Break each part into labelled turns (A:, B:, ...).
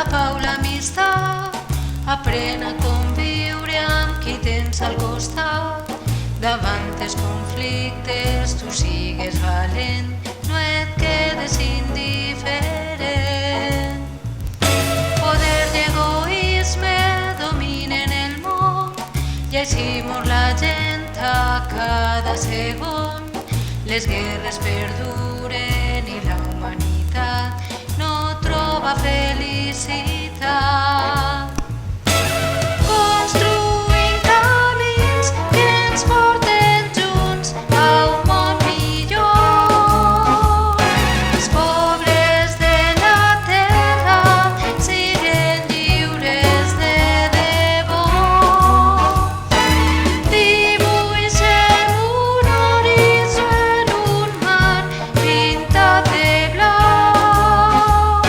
A: la pau, l'amistat. Aprèn a conviure amb qui tens al costat. Davant els conflictes tu sigues valent, no et quedes indiferent. Poder i egoisme dominen el món i així mor la gent a cada segon. Les guerres perduren i la humanitat no troba felicitat. Construïm camins que ens porten junts a un món millor. Els pobles de la terra siguen lliures de debò. Dibuixem un horitzó en un mar pintat de blau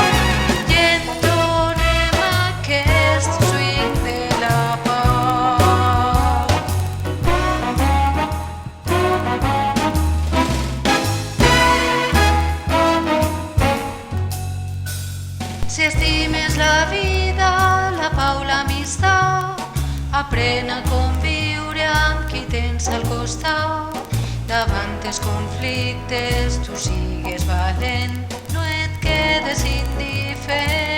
A: i entonem aquest swing de la pau. Si estimes la vida, la pau, l'amistat, aprèn a conviure amb qui tens al costat. Davant els conflictes tu sigues valent, no et quedes indiferent.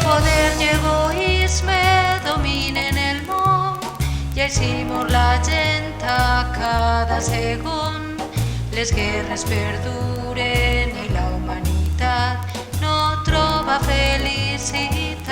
A: Poder i egoisme dominen el món i així mor la gent a cada segon. Les guerres perduren i la humanitat no troba felicitat.